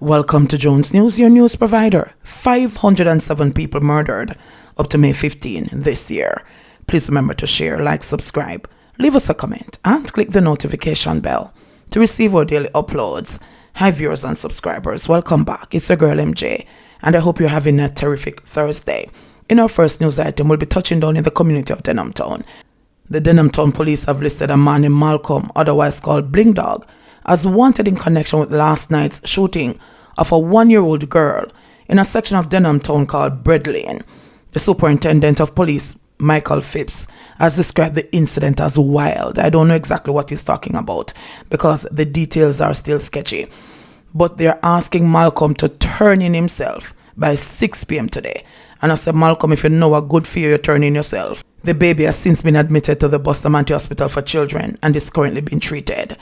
Welcome to Jones News, your news provider. 507 people murdered up to May 15 this year. Please remember to share, like, subscribe, leave us a comment, and click the notification bell to receive our daily uploads. Hi viewers and subscribers, welcome back. It's your girl MJ, and I hope you're having a terrific Thursday. In our first news item, we'll be touching down in the community of Denhamtown. The Denhamtown police have listed a man named Malcolm, otherwise called Bling Dog, as wanted in connection with last night's shooting of a 1-year-old girl in a section of Denhamtown called Mvrdered. The superintendent of police, Michael Phipps, has described the incident as wild. I don't know exactly what he's talking about because the details are still sketchy. But they're asking Malcolm to turn in himself by 6 p.m. today. And I said, Malcolm, if you know a good fear, you turn in yourself. The baby has since been admitted to the Bustamante Hospital for Children and is currently being treated.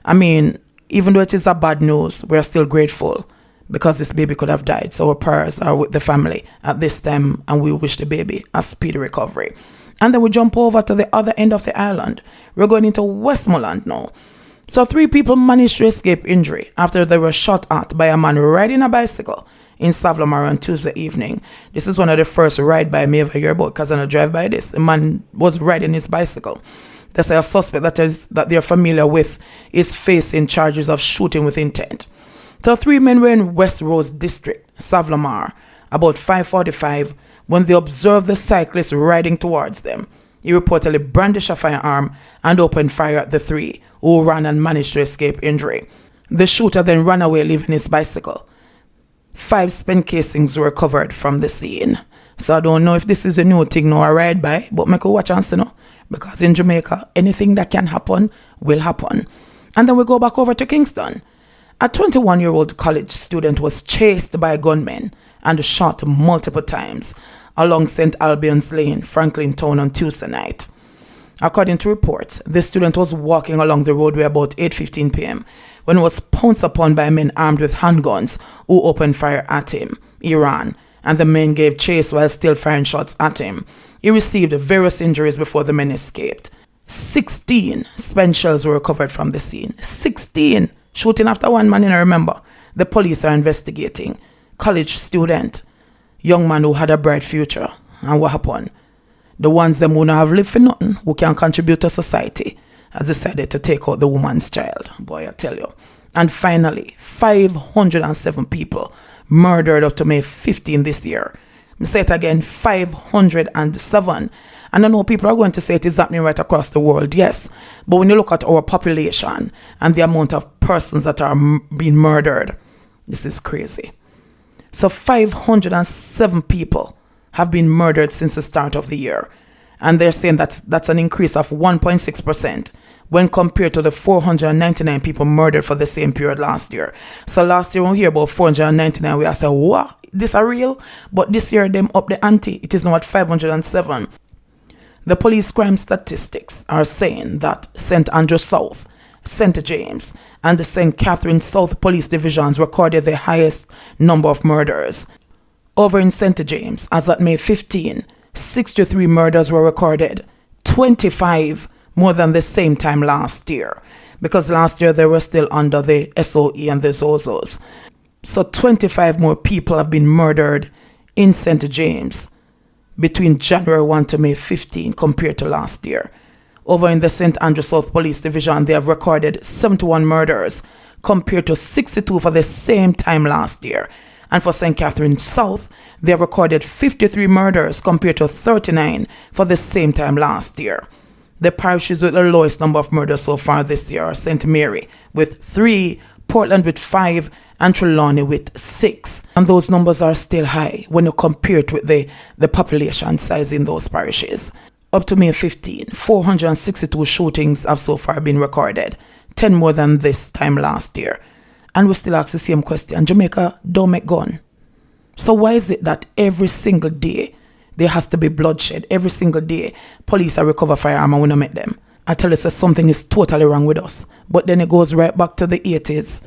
I mean, even though it is a bad news, we're still grateful because this baby could have died. So our prayers are with the family at this time, and we wish the baby a speedy recovery. And then we jump over to the other end of the island. We're going into Westmoreland now. So 3 people managed to escape injury after they were shot at by a man riding a bicycle in savanna-la-mar on Tuesday evening. This is one of the first ride by me ever hear about because I don't drive by this. The man was riding his bicycle. They say a suspect that they're familiar with is facing charges of shooting with intent. The 3 men were in West Rose District, savanna-la-mar, about 5:45 when they observed the cyclist riding towards them. He reportedly brandished a firearm and opened fire at the 3, who ran and managed to escape injury. The shooter then ran away, leaving his bicycle. 5 spent casings were recovered from the scene. So I don't know if this is a new thing now I ride by, but make a watch and see now. Because in Jamaica, anything that can happen will happen. And then we go back over to Kingston. A 21-year-old college student was chased by gunmen and shot multiple times along St. Albans Lane, Franklin Town on Tuesday night. According to reports, the student was walking along the roadway about 8:15 p.m. when he was pounced upon by men armed with handguns who opened fire at him. He ran, and the men gave chase while still firing shots at him. He received various injuries before the men escaped. 16 spent shells were recovered from the scene. 16! Shooting after one man, I remember. The police are investigating. College student, young man who had a bright future. And what happened? The ones them who don't have lived for nothing, who can contribute to society, has decided to take out the woman's child. Boy, I tell you. And finally, 507 people murdered up to May 15 this year. I say it again, 507. And I know people are going to say it is happening right across the world, yes. But when you look at our population and the amount of persons that are being murdered, this is crazy. So 507 people have been murdered since the start of the year. And they're saying that's an increase of 1.6% when compared to the 499 people murdered for the same period last year. So last year when we hear about 499, we asked, what? This are real? But this year them up the ante. It is now at 507. The police crime statistics are saying that St. Andrew South, St. James, and the St. Catherine South police divisions recorded the highest number of murders. Over in St. James, as at May 15, 63 murders were recorded, 25 more than the same time last year, because last year they were still under the SOE and the ZOZOs. So 25 more people have been murdered in St. James between January 1 to May 15 compared to last year. Over in the St. Andrew South Police Division, they have recorded 71 murders compared to 62 for the same time last year. And for St. Catherine South, they have recorded 53 murders compared to 39 for the same time last year. The parishes with the lowest number of murders so far this year are St. Mary with 3, Portland with 5, and Trelawney with 6. And those numbers are still high when you compare it with the population size in those parishes. Up to May 15, 462 shootings have so far been recorded, 10 more than this time last year. And we still ask the same question, Jamaica don't make gun. So why is it that every single day there has to be bloodshed? Every single day police are recover firearm and we don't make them. I tell you, so something is totally wrong with us. But then it goes right back to the 80s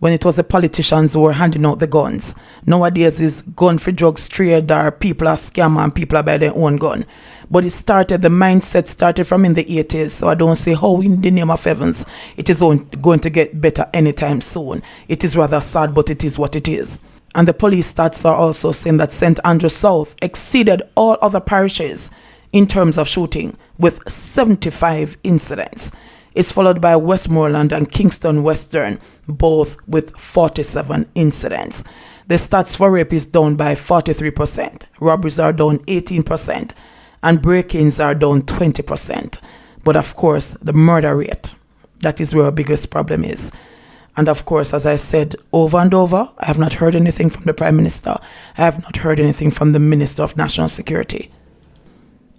when it was the politicians who were handing out the guns. Nowadays is gun for drugs trade, or people are scam and people are buy their own gun. But the mindset started from in the 80s, so I don't see how in the name of heavens it is going to get better anytime soon. It is rather sad, but it is what it is. And the police stats are also saying that St. Andrew South exceeded all other parishes in terms of shooting with 75 incidents. It's followed by Westmoreland and Kingston Western, both with 47 incidents. The stats for rape is down by 43%, robberies are down 18%, and break-ins are down 20%. But of course, the murder rate, that is where our biggest problem is. And of course, as I said over and over, I have not heard anything from the Prime Minister. I have not heard anything from the Minister of National Security.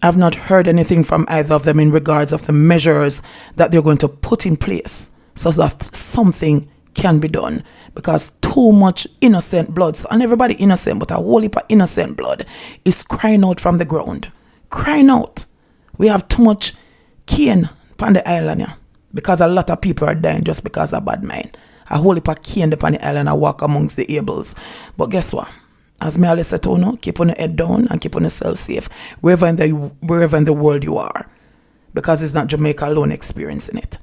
I have not heard anything from either of them in regards of the measures that they're going to put in place so that something can be done, because too much innocent blood, and everybody innocent, but a whole heap of innocent blood is crying out from the ground. Crying out. We have too much cane upon the island here, because a lot of people are dying just because of bad mind. A whole heap of cane upon the island and walk amongst the ables. But guess what? As me always say to you, keep on your head down and keep on yourself safe wherever in the world you are, because it's not Jamaica alone experiencing it.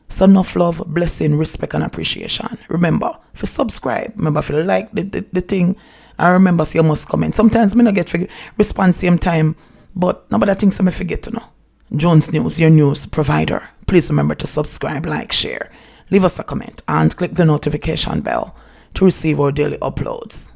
So enough love, blessing, respect and appreciation. Remember, if you subscribe, remember if you like the thing, and remember so you must comment. Sometimes me not get to respond same time, but nobody thinks I may forget to know. Jones News, your news provider. Please remember to subscribe, like, share, leave us a comment and click the notification bell to receive our daily uploads.